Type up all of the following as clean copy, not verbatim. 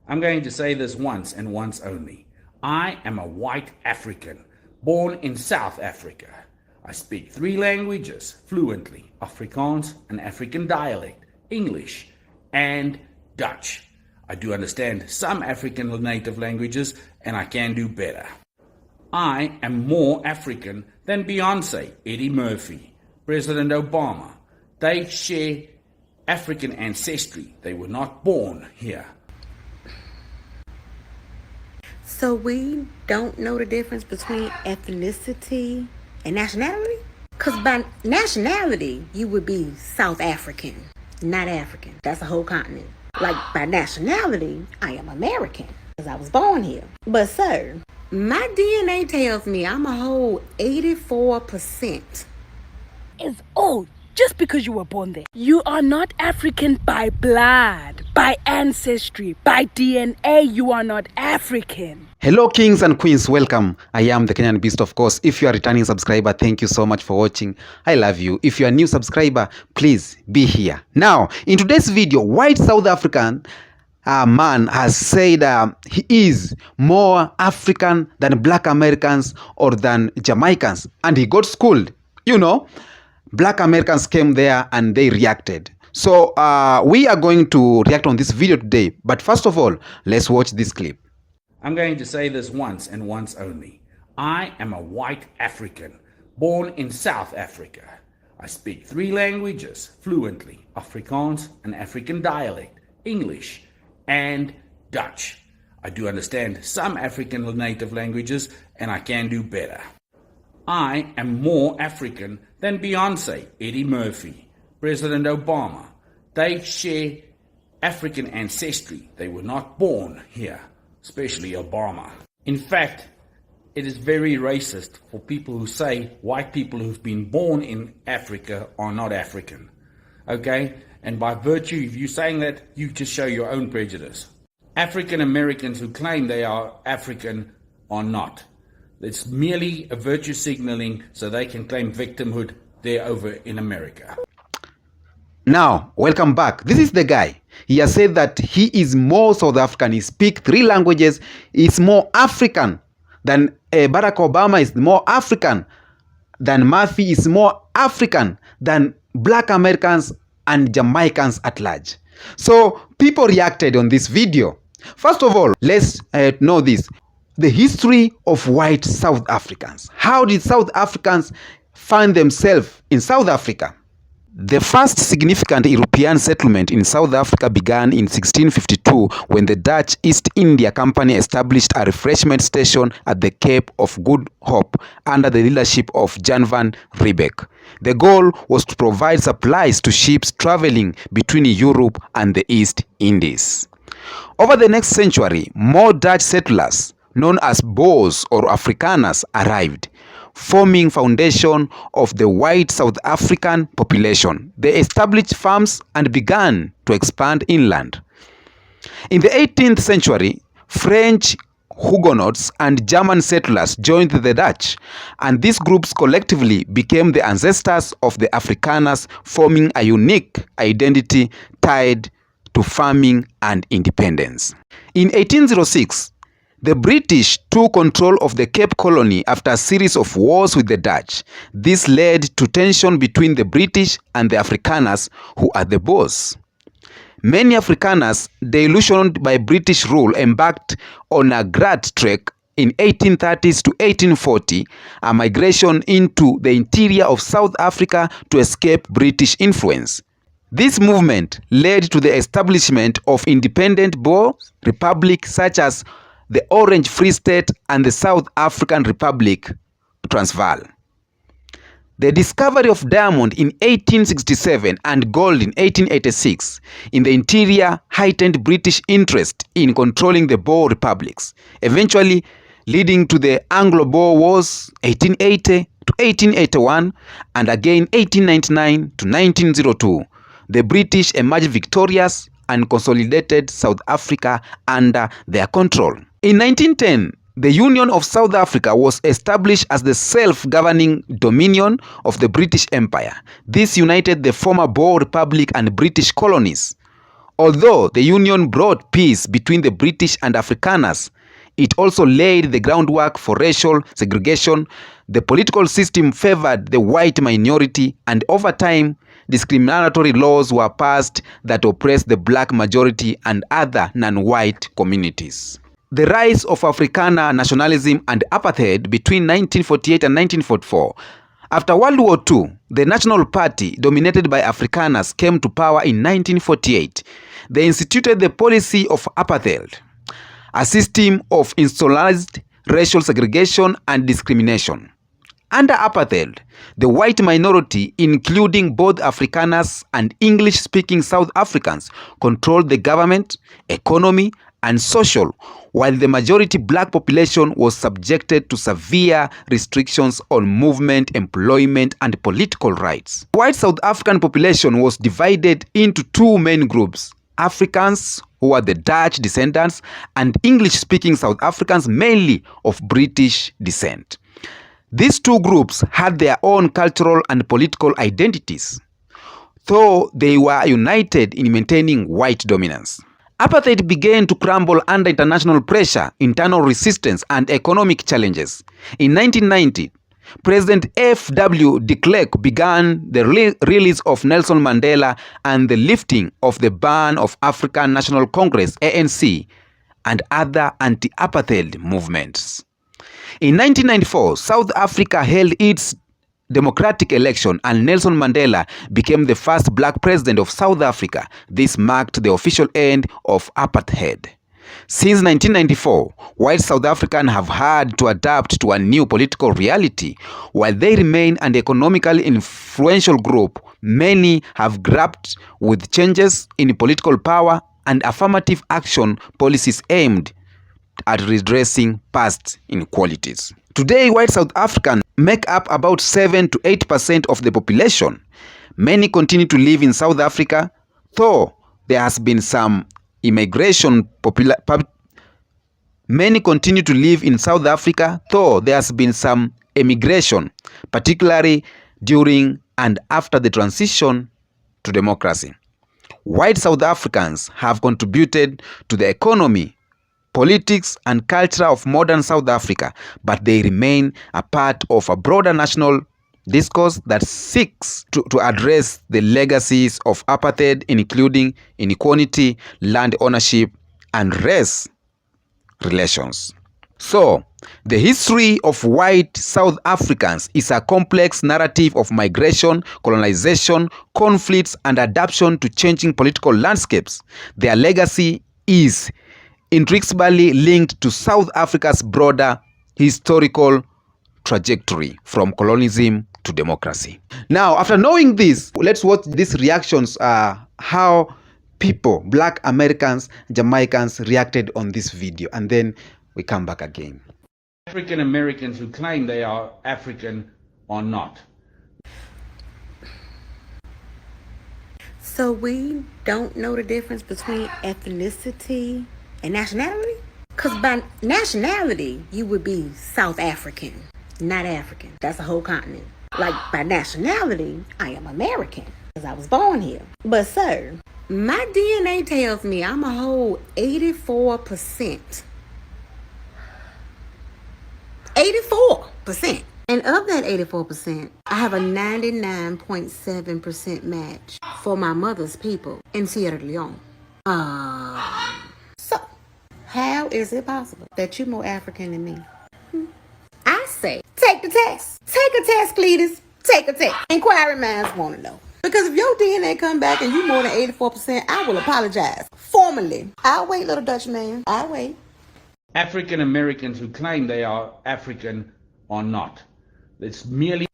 I'm going to say this once and once only. I am a white African, born in South Africa. I speak 3 languages fluently: Afrikaans, an African dialect, English, and Dutch. I do understand some African native languages, and I can do better. I am more African than Beyonce, Eddie Murphy, President Obama. They share African ancestry. They were not born here. So we don't know the difference between ethnicity and nationality? Because by nationality, you would be South African, not African. That's a whole continent. Like by nationality, I am American because I was born here. But sir, my DNA tells me I'm a whole 84%. Is old just because you were born there. You are not African by blood, by ancestry, by DNA. You are not African. Hello kings and queens, welcome. I am the Kenyan Beast, of course. If you are a returning subscriber, thank you so much for watching. I love you. If you are a new subscriber, please be here. Now, in today's video, white South African man has said he is more African than black Americans or than Jamaicans, and he got schooled. You know, black Americans came there and they reacted. So we are going to react on this video today. But first of all, let's watch this clip. I'm going to say this once and once only. I am a white African, born in South Africa. I speak 3 languages fluently: Afrikaans, an African dialect, English, and Dutch. I do understand some African native languages, and I can do better. I am more African than Beyonce, Eddie Murphy, President Obama. They share African ancestry. They were not born here, especially Obama. In fact, it is very racist for people who say white people who've been born in Africa are not African. Okay? And by virtue of you saying that, you just show your own prejudice. African Americans who claim they are African are not. It's merely a virtue signaling so they can claim victimhood there over in America. Now, welcome back. This is the guy. He has said that he is more South African. He speaks 3 languages. He's more African than Barack Obama is more African than Murphy is more African than black Americans and Jamaicans at large. So people reacted on this video. First of all, let's know this. The history of white South Africans. How did South Africans find themselves in South Africa? The first significant European settlement in South Africa began in 1652 when the Dutch East India Company established a refreshment station at the Cape of Good Hope under the leadership of Jan van Riebeck. The goal was to provide supplies to ships traveling between Europe and the East Indies. Over the next century, more Dutch settlers, known as Boers or Afrikaners, arrived, forming foundation of the white South African population. They established farms and began to expand inland. In the 18th century, French Huguenots and German settlers joined the Dutch, and these groups collectively became the ancestors of the Afrikaners, forming a unique identity tied to farming and independence. In 1806, the British took control of the Cape Colony after a series of wars with the Dutch. This led to tension between the British and the Afrikaners, who are the Boers. Many Afrikaners, disillusioned by British rule, embarked on a grad trek in 1830s to 1840, a migration into the interior of South Africa to escape British influence. This movement led to the establishment of independent Boer republics such as the Orange Free State and the South African Republic, Transvaal. The discovery of diamond in 1867 and gold in 1886 in the interior heightened British interest in controlling the Boer republics, eventually leading to the Anglo-Boer Wars 1880 to 1881 and again 1899 to 1902. The British emerged victorious and consolidated South Africa under their control. In 1910, the Union of South Africa was established as the self-governing dominion of the British Empire. This united the former Boer Republic and British colonies. Although the Union brought peace between the British and Afrikaners, it also laid the groundwork for racial segregation. The political system favored the white minority, and over time, discriminatory laws were passed that oppressed the black majority and other non-white communities. The rise of Afrikaner nationalism and apartheid between 1948 and 1944. After World War II, the National Party, dominated by Afrikaners, came to power in 1948. They instituted the policy of apartheid, a system of institutionalized racial segregation and discrimination. Under apartheid, the white minority, including both Afrikaners and English-speaking South Africans, controlled the government, economy, and social, while the majority black population was subjected to severe restrictions on movement, employment, and political rights. The white South African population was divided into two main groups: Africans, who are the Dutch descendants, and English-speaking South Africans, mainly of British descent. These two groups had their own cultural and political identities, though they were united in maintaining white dominance. Apartheid began to crumble under international pressure, internal resistance, and economic challenges. In 1990, President F.W. de Klerk began the release of Nelson Mandela and the lifting of the ban of African National Congress, ANC, and other anti-apartheid movements. In 1994, South Africa held its democratic election and Nelson Mandela became the first black president of South Africa. This marked the official end of apartheid. Since 1994, white South Africans have had to adapt to a new political reality. While they remain an economically influential group, many have grappled with changes in political power and affirmative action policies aimed at redressing past inequalities. Today, white South Africans make up about 7 to 8% of the population. Many continue to live in South Africa, though there has been some immigration. Many continue to live in South Africa, though there has been some emigration, particularly during and after the transition to democracy. White South Africans have contributed to the economy, politics, and culture of modern South Africa, but they remain a part of a broader national discourse that seeks to address the legacies of apartheid, including inequality, land ownership, and race relations. So, the history of white South Africans is a complex narrative of migration, colonization, conflicts, and adaptation to changing political landscapes. Their legacy is intricately linked to South Africa's broader historical trajectory from colonialism to democracy. Now, after knowing this, let's watch these reactions, how people, Black Americans, Jamaicans reacted on this video, and then we come back again. African Americans who claim they are African are not. So we don't know the difference between ethnicity and nationality? Because by nationality, you would be South African, not African. That's a whole continent. Like, by nationality, I am American, because I was born here. But sir, my DNA tells me I'm a whole 84%. 84%. And of that 84%, I have a 99.7% match for my mother's people in Sierra Leone. So, how is it possible that you're more African than me? I say, take the test. Take a test, please. Take a test. Inquiry minds want to know. Because if your DNA come back and you more than 84%, I will apologize. Formally. I'll wait, little Dutch man. I'll wait. African Americans who claim they are African are not. It's merely...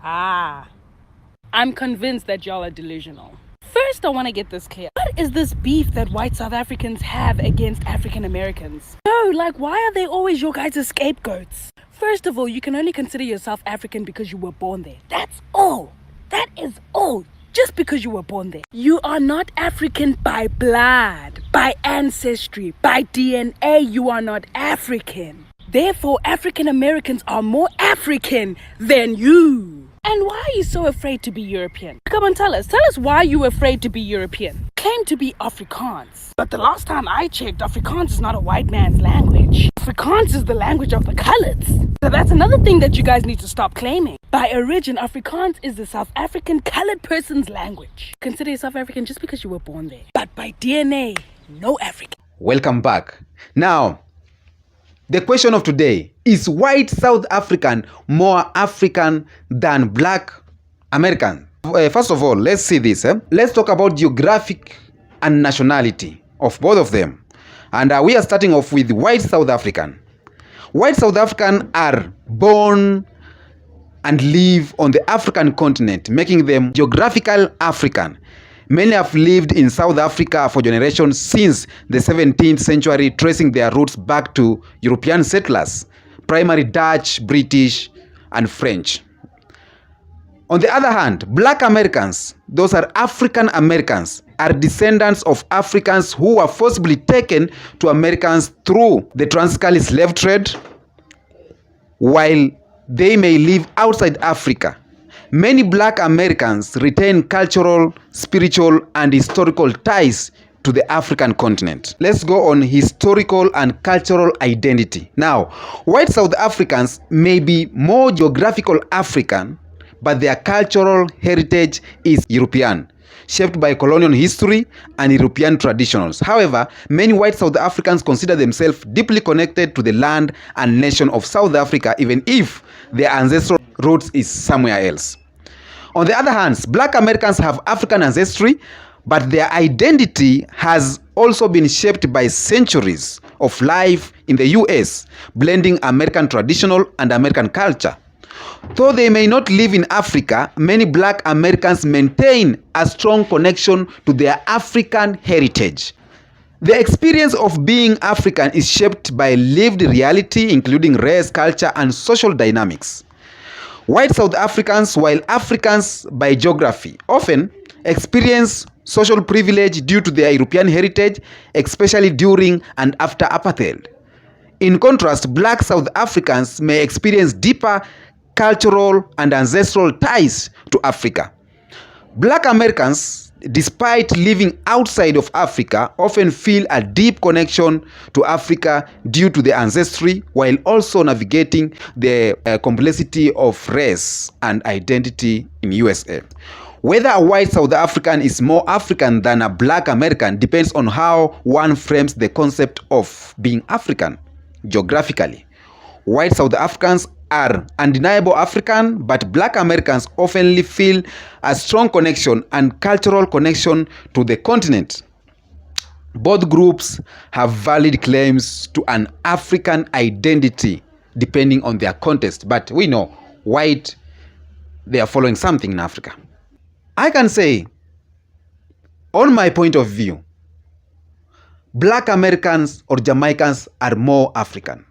I'm convinced that y'all are delusional. First, I want to get this clear. What is this beef that white South Africans have against African Americans? No, like, why are they always your guys' scapegoats? First of all, you can only consider yourself African because you were born there. That's all. That is all. Just because you were born there. You are not African by blood, by ancestry, by DNA. You are not African. Therefore, African Americans are more African than you. And why are you so afraid to be European? Come on, tell us. Tell us why you're afraid to be European. Claim to be Afrikaans. But the last time I checked, Afrikaans is not a white man's language. Afrikaans is the language of the coloreds. So that's another thing that you guys need to stop claiming. By origin, Afrikaans is the South African colored person's language. Consider yourself African just because you were born there. But by DNA, no African. Welcome back. Now, the question of today, is white South African more African than black American? First of all, let's see this. Let's talk about geographic and nationality of both of them. And we are starting off with white South African. White South African are born and live on the African continent, making them geographical African. Many have lived in South Africa for generations since the 17th century, tracing their roots back to European settlers, primarily Dutch, British, and French. On the other hand, black Americans, those are African Americans, are descendants of Africans who were forcibly taken to Americans through the Transcali slave trade. While they may live outside Africa, many black Americans retain cultural, spiritual, and historical ties to the African continent. Let's go on historical and cultural identity. Now, white South Africans may be more geographical African, but their cultural heritage is European, shaped by colonial history and European traditions. However, many white South Africans consider themselves deeply connected to the land and nation of South Africa, even if their ancestral roots is somewhere else. On the other hand, black Americans have African ancestry, but their identity has also been shaped by centuries of life in the US, blending American traditional and American culture. Though they may not live in Africa, many black Americans maintain a strong connection to their African heritage. The experience of being African is shaped by lived reality, including race, culture, and social dynamics. White South Africans, while Africans by geography, often experience social privilege due to their European heritage, especially during and after apartheid. In contrast, black South Africans may experience deeper cultural and ancestral ties to Africa. Black Americans, despite living outside of Africa, often feel a deep connection to Africa due to their ancestry, while also navigating the complexity of race and identity in USA. Whether a white South African is more African than a black American depends on how one frames the concept of being African geographically. White South Africans are undeniable African, but black Americans often feel a strong connection and cultural connection to the continent. Both groups have valid claims to an African identity depending on their context, but we know white, they are following something in Africa. I can say, on my point of view, black Americans or Jamaicans are more African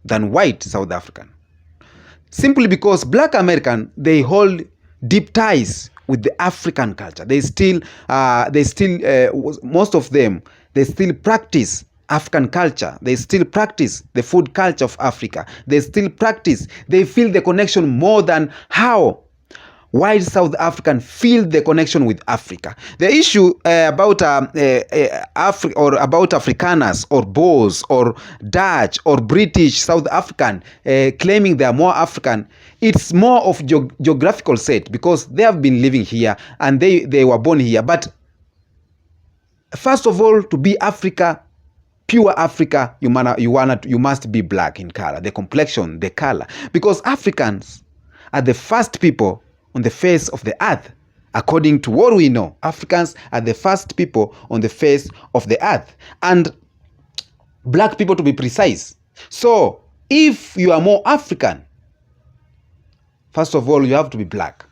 than white South African. Simply because black American, they hold deep ties with the African culture. Most of them, they still practice African culture. They still practice the food culture of Africa. They still practice, they feel the connection more than how white South African feel the connection with Africa. The issue about Afrikaners or Boers or Dutch or British South African claiming they are more African, it's more of geographical set because they have been living here and they were born here. But first of all, to be Africa, pure Africa, you must be black in color, the complexion, the color, because Africans are the first people on the face of the earth. According to what we know, Africans are the first people on the face of the earth, and black people to be precise. So if you are more African, first of all, you have to be black.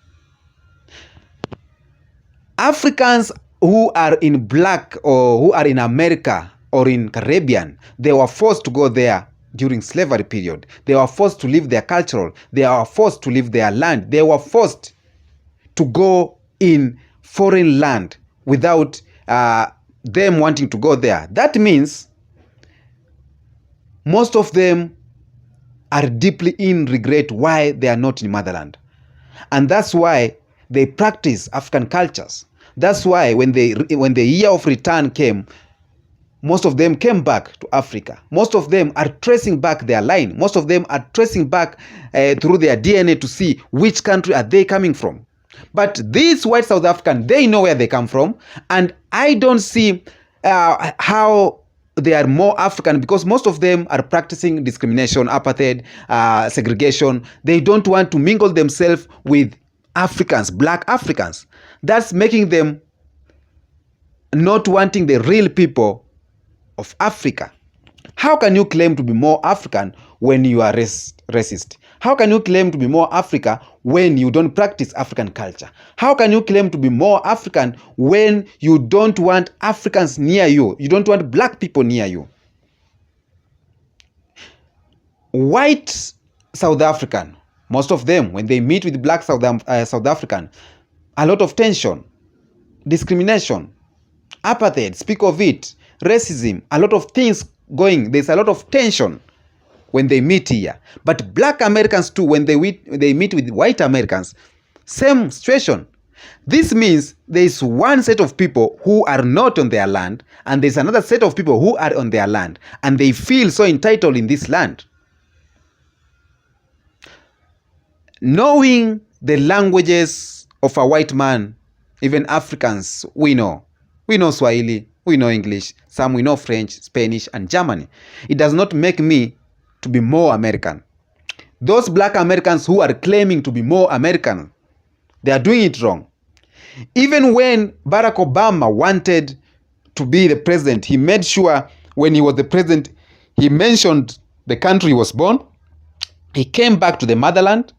Africans who are in black or who are in America or in Caribbean, they were forced to go there during slavery period. They were forced to leave their cultural. They were forced to leave their land. They were forced to go in foreign land without them wanting to go there. That means most of them are deeply in regret why they are not in motherland. And that's why they practice African cultures. That's why when the year of return came, most of them came back to Africa. Most of them are tracing back their line. Most of them are tracing back through their DNA to see which country are they coming from. But these white South Africans, they know where they come from. And I don't see how they are more African, because most of them are practicing discrimination, apartheid, segregation. They don't want to mingle themselves with Africans, black Africans. That's making them not wanting the real people of Africa. How can you claim to be more African when you are racist? How can you claim to be more Africa when you don't practice African culture? How can you claim to be more African when you don't want Africans near you? You don't want black people near you. White South African, most of them, when they meet with black South African, a lot of tension, discrimination, apartheid, speak of it, racism, a lot of things going. There's a lot of tension when they meet here. But black Americans too, when they meet with white Americans, same situation. This means there is one set of people who are not on their land, and there's another set of people who are on their land, and they feel so entitled in this land. Knowing the languages of a white man, even Africans, we know. We know Swahili, we know English, some we know French, Spanish, and German. It does not make me to be more American. Those black Americans who are claiming to be more American, they are doing it wrong. Even when Barack Obama wanted to be the president, he made sure when he was the president, he mentioned the country he was born. He came back to the motherland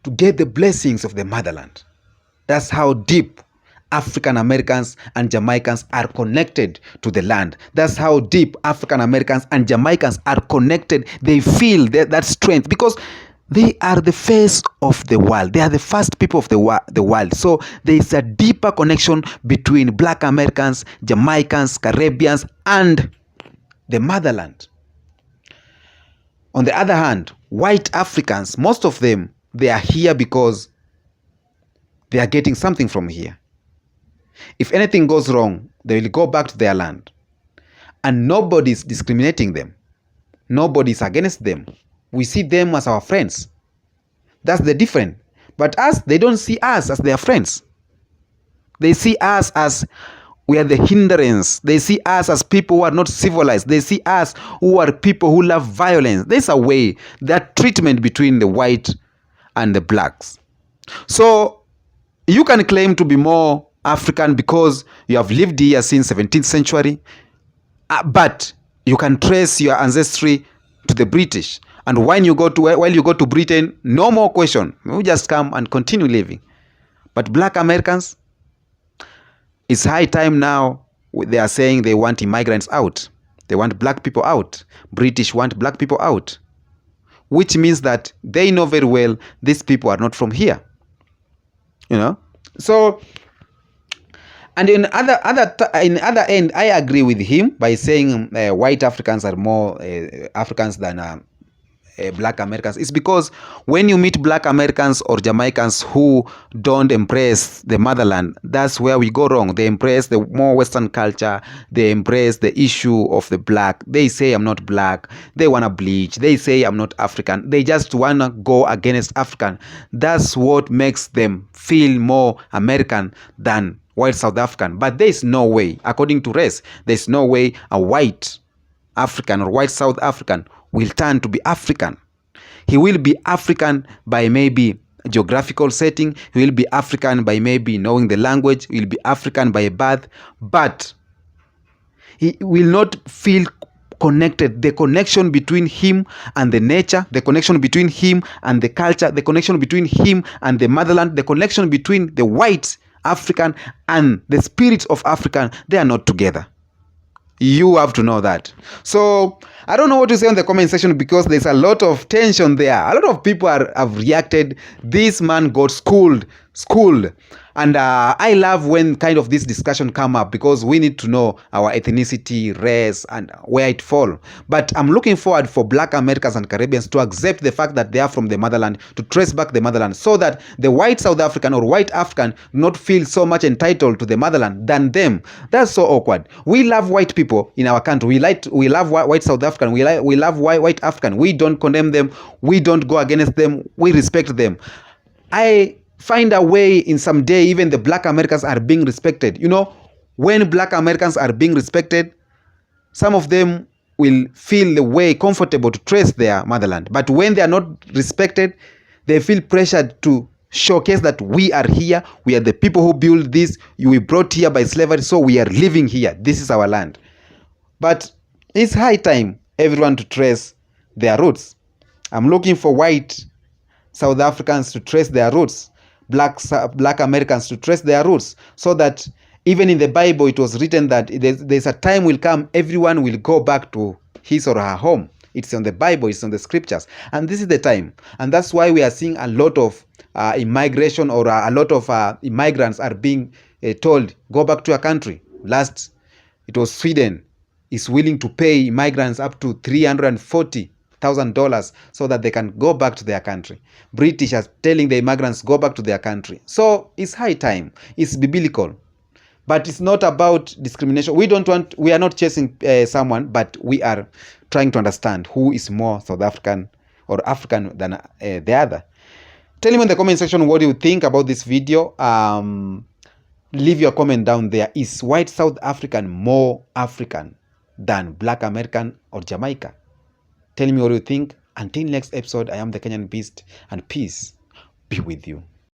to get the blessings of the motherland. That's how deep African Americans and Jamaicans are connected to the land. That's how deep African Americans and Jamaicans are connected. They feel that strength because they are the face of the world. They are the first people of the world. So there is a deeper connection between black Americans, Jamaicans, Caribbeans, and the motherland. On the other hand, white Africans, most of them, they are here because they are getting something from here. If anything goes wrong, they will go back to their land. And nobody is discriminating them. Nobody is against them. We see them as our friends. That's the difference. But us, they don't see us as their friends. They see us as we are the hindrance. They see us as people who are not civilized. They see us who are people who love violence. There's a way, that treatment between the white and the blacks. So you can claim to be more African because you have lived here since 17th century, but you can trace your ancestry to the British. And when you go to Britain, no more question. You just come and continue living. But black Americans, it's high time now. They are saying they want immigrants out. They want black people out. British want black people out, which means that they know very well these people are not from here. So. And in other end, I agree with him by saying white Africans are more Africans than black Americans. It's because when you meet black Americans or Jamaicans who don't embrace the motherland, that's where we go wrong. They embrace the more Western culture. They embrace the issue of the black. They say I'm not black. They want to bleach. They say I'm not African. They just want to go against African. That's what makes them feel more American than white South African. But there is no way, according to race, there's no way a white African or white South African will turn to be African. He will be African by maybe geographical setting. He will be African by maybe knowing the language. He will be African by birth. But he will not feel connected. The connection between him and the nature, the connection between him and the culture, the connection between him and the motherland, the connection between the white African and the spirit of African, they are not together. You have to know that. So I don't know what to say on the comment section because there's a lot of tension there. A lot of people have reacted. This man got schooled schooled. And I love when kind of this discussion come up, because we need to know our ethnicity, race, and where it fall. But I'm looking forward for Black Americans and Caribbeans to accept the fact that they are from the motherland, to trace back the motherland, so that the white South African or white African do not feel so much entitled to the motherland than them. That's so awkward. We love white people in our country. We love white South African. We love white African. We don't condemn them. We don't go against them. We respect them. I find a way in some day even the Black Americans are being respected. You know, when Black Americans are being respected, some of them will feel the way comfortable to trace their motherland. But when they are not respected, they feel pressured to showcase that we are here, we are the people who built this, you were brought here by slavery, so we are living here, this is our land. But it's high time everyone to trace their roots. I'm looking for white South Africans to trace their roots, Black Americans to trace their roots, so that even in the Bible it was written that there's a time will come, everyone will go back to his or her home. It's on the Bible, it's on the scriptures, and this is the time. And that's why we are seeing a lot of immigration, or a lot of immigrants are being told, go back to your country. Last, it was Sweden is willing to pay immigrants up to $340,000 so that they can go back to their country. British are telling the immigrants go back to their country. So it's high time. It's biblical. But it's not about discrimination. We are not chasing someone, but we are trying to understand who is more South African or African than the other. Tell me in the comment section what you think about this video. Leave your comment down there. Is white South African more African than Black American or Jamaica? Tell me what you think. Until next episode, I am the Kenyan Beast, and peace be with you.